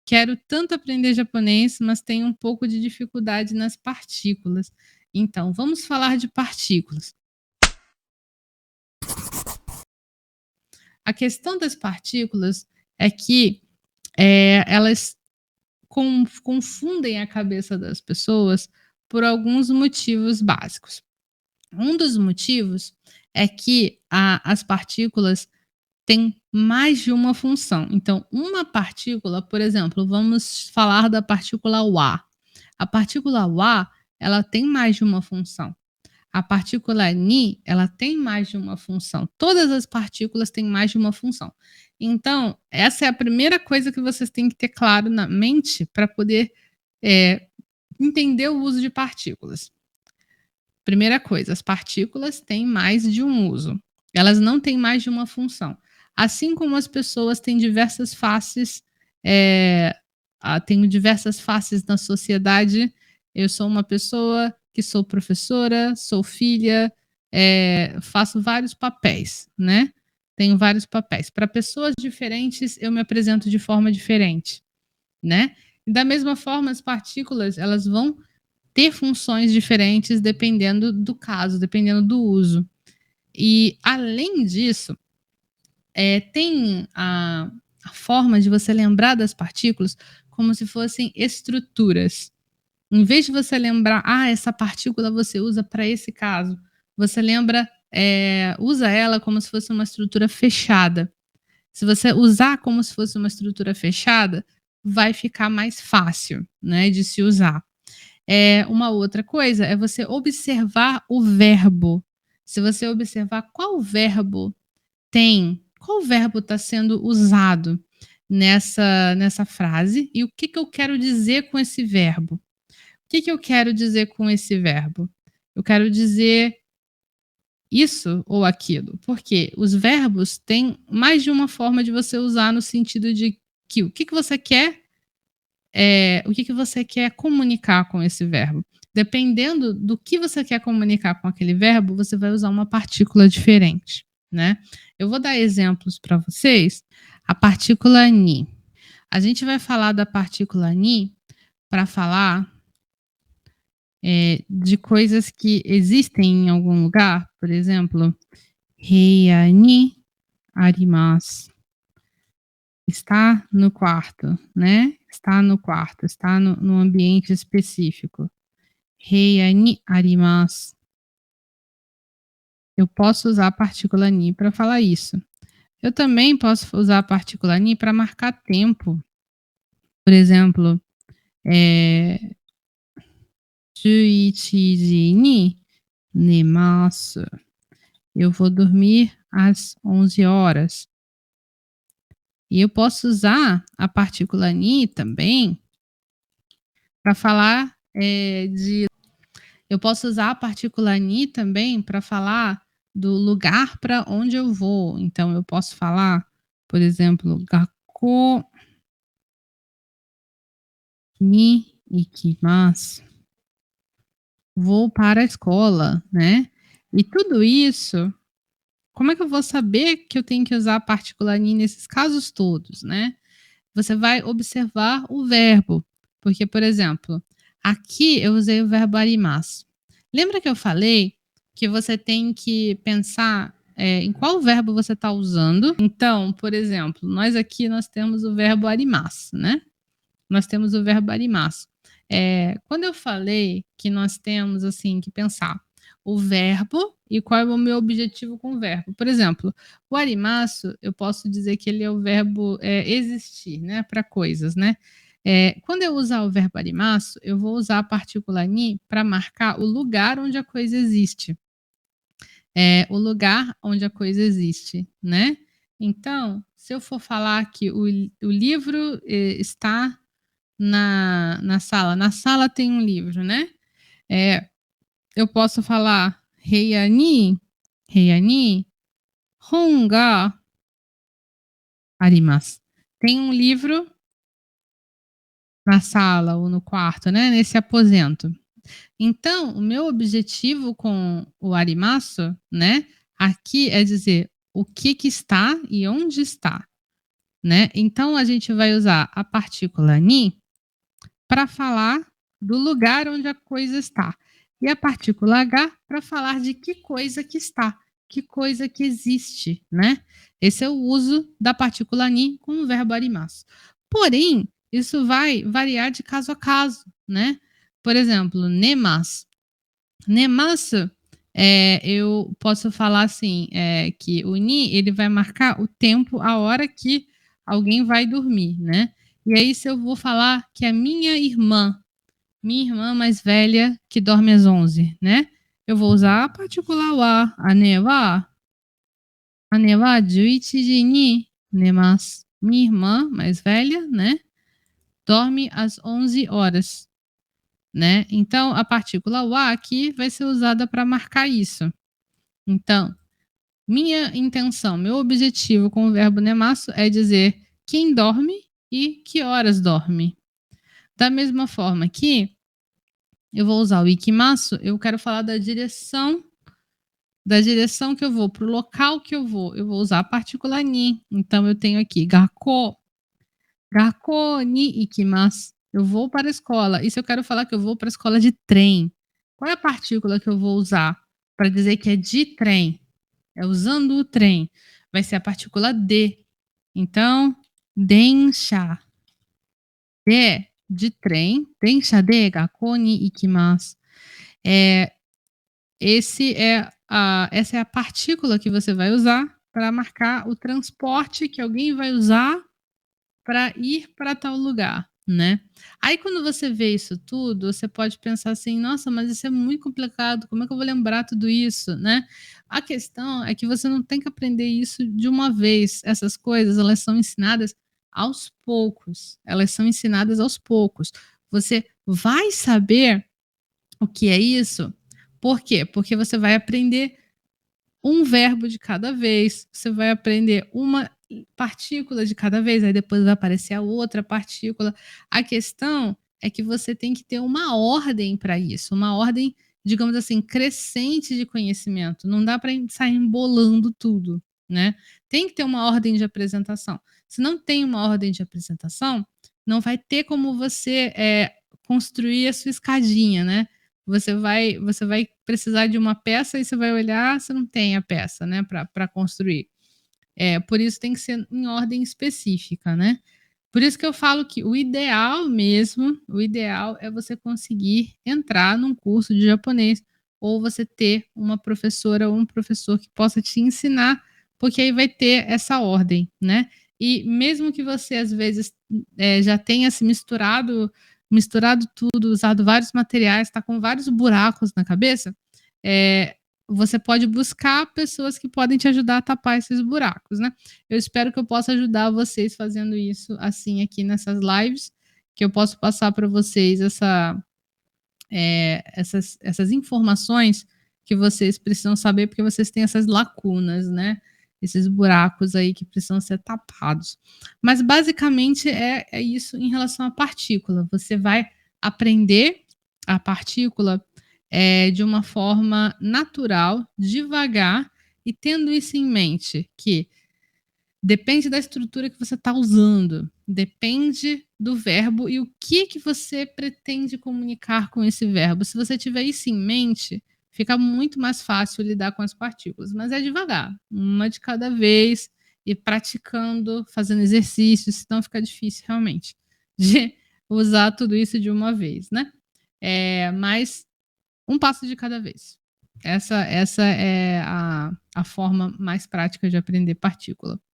quero tanto aprender japonês, mas tenho um pouco de dificuldade nas partículas. Então, vamos falar de partículas. A questão das partículas é que elas confundem a cabeça das pessoas por alguns motivos básicos. Um dos motivos é que as partículas têm mais de uma função. Então, uma partícula, por exemplo, vamos falar da partícula Wa. A partícula Wa, ela tem mais de uma função. A partícula Ni, ela tem mais de uma função. Todas as partículas têm mais de uma função. Então, essa é a primeira coisa que vocês têm que ter claro na mente para poder entender o uso de partículas. Primeira coisa, as partículas têm mais de um uso. Elas não têm mais de uma função. Assim como as pessoas têm diversas faces, tenho diversas faces na sociedade. Eu sou uma pessoa que sou professora, sou filha, faço vários papéis, né? Tenho vários papéis. Para pessoas diferentes, eu me apresento de forma diferente, né? E da mesma forma, as partículas, elas vão ter funções diferentes dependendo do caso, dependendo do uso. E, além disso, tem a forma de você lembrar das partículas como se fossem estruturas. Em vez de você lembrar, essa partícula você usa para esse caso, você lembra, usa ela como se fosse uma estrutura fechada. Se você usar como se fosse uma estrutura fechada, vai ficar mais fácil, né, de se usar. Uma outra coisa é você observar o verbo. Se você observar qual verbo está sendo usado nessa frase e o que eu quero dizer com esse verbo. O que eu quero dizer com esse verbo? Eu quero dizer isso ou aquilo, porque os verbos têm mais de uma forma de você usar no sentido de que o que você quer o que você quer comunicar com esse verbo. Dependendo do que você quer comunicar com aquele verbo, você vai usar uma partícula diferente, né? Eu vou dar exemplos para vocês. A partícula ni. A gente vai falar da partícula ni para falar de coisas que existem em algum lugar, por exemplo, heia ni arimasu. Está no quarto, né? Está no quarto, está no ambiente específico. Heia ni arimasu. Eu posso usar a partícula ni para falar isso. Eu também posso usar a partícula ni para marcar tempo. Por exemplo, 11時に寝ます. Eu vou dormir às 11 horas. E eu posso usar a partícula ni também para falar Eu posso usar a partícula ni também para falar do lugar para onde eu vou. Então, eu posso falar, por exemplo, Gakko ni ikimasu. Vou para a escola, né? E tudo isso, como é que eu vou saber que eu tenho que usar a partícula ni nesses casos todos, né? Você vai observar o verbo. Porque, por exemplo, aqui eu usei o verbo arimasu. Lembra que eu falei que você tem que pensar em qual verbo você está usando? Então, por exemplo, nós temos o verbo arimasu, né? Nós temos o verbo arimasu. Quando eu falei que nós temos assim que pensar o verbo e qual é o meu objetivo com o verbo. Por exemplo, o arimasu, eu posso dizer que ele é o verbo existir, né, para coisas, né? Quando eu usar o verbo arimasu, eu vou usar a partícula ni para marcar o lugar onde a coisa existe. O lugar onde a coisa existe, né? Então, se eu for falar que o livro está na sala tem um livro, né? Eu posso falar heia ni hon ga arimasu. Tem um livro na sala ou no quarto, né? Nesse aposento. Então, o meu objetivo com o arimasu, né? Aqui é dizer o que está e onde está. né? Então a gente vai usar a partícula ni para falar do lugar onde a coisa está. E a partícula H para falar de que coisa que está, que coisa que existe, né? Esse é o uso da partícula ni com o verbo arimasu. Porém, isso vai variar de caso a caso, né? Por exemplo, nemasu. Nemasu, eu posso falar assim, que o ni ele vai marcar o tempo, a hora que alguém vai dormir, né? E aí, se eu vou falar que a minha irmã mais velha, que dorme às 11, né? Eu vou usar a partícula wa, a ne wa 11 ji ni nemasu. Minha irmã mais velha, né? Dorme às 11 horas, né? Então, a partícula wa aqui vai ser usada para marcar isso. Então, minha intenção, meu objetivo com o verbo nemasu é dizer quem dorme e que horas dorme. Da mesma forma que eu vou usar o ikimasu, eu quero falar da direção que eu vou, para o local que eu vou usar a partícula ni. Então eu tenho aqui gakko ni ikimasu. Eu vou para a escola. E se eu quero falar que eu vou para a escola de trem, qual é a partícula que eu vou usar para dizer que é de trem? É usando o trem. Vai ser a partícula de. Então, densha. De trem. Densha de gakko ni ikimasu. Essa é a partícula que você vai usar para marcar o transporte que alguém vai usar para ir para tal lugar, né? Aí quando você vê isso tudo, você pode pensar assim: nossa, mas isso é muito complicado, como é que eu vou lembrar tudo isso, né? A questão é que você não tem que aprender isso de uma vez. Essas coisas, elas são ensinadas aos poucos. Elas são ensinadas aos poucos. Você vai saber o que é isso? Por quê? Porque você vai aprender um verbo de cada vez, você vai aprender uma partícula de cada vez, aí depois vai aparecer a outra partícula. A questão é que você tem que ter uma ordem para isso, uma ordem, digamos assim, crescente de conhecimento. Não dá para sair embolando tudo, né? Tem que ter uma ordem de apresentação. Se não tem uma ordem de apresentação, não vai ter como você construir a sua escadinha, né? Você vai precisar de uma peça e você vai olhar, você não tem a peça, né, para construir. Por isso tem que ser em ordem específica, né? Por isso que eu falo que o ideal mesmo, o ideal é você conseguir entrar num curso de japonês ou você ter uma professora ou um professor que possa te ensinar, porque aí vai ter essa ordem, né? E mesmo que você às vezes já tenha se misturado tudo, usado vários materiais, está com vários buracos na cabeça, você pode buscar pessoas que podem te ajudar a tapar esses buracos, né? Eu espero que eu possa ajudar vocês fazendo isso assim aqui nessas lives, que eu posso passar para vocês essas informações que vocês precisam saber, porque vocês têm essas lacunas, né? Esses buracos aí que precisam ser tapados. Mas basicamente é isso em relação à partícula. Você vai aprender a partícula de uma forma natural, devagar, e tendo isso em mente, que depende da estrutura que você está usando, depende do verbo e o que você pretende comunicar com esse verbo. Se você tiver isso em mente, fica muito mais fácil lidar com as partículas, mas é devagar, uma de cada vez, e praticando, fazendo exercícios, senão fica difícil realmente de usar tudo isso de uma vez, né? Mas um passo de cada vez. Essa é a forma mais prática de aprender partícula.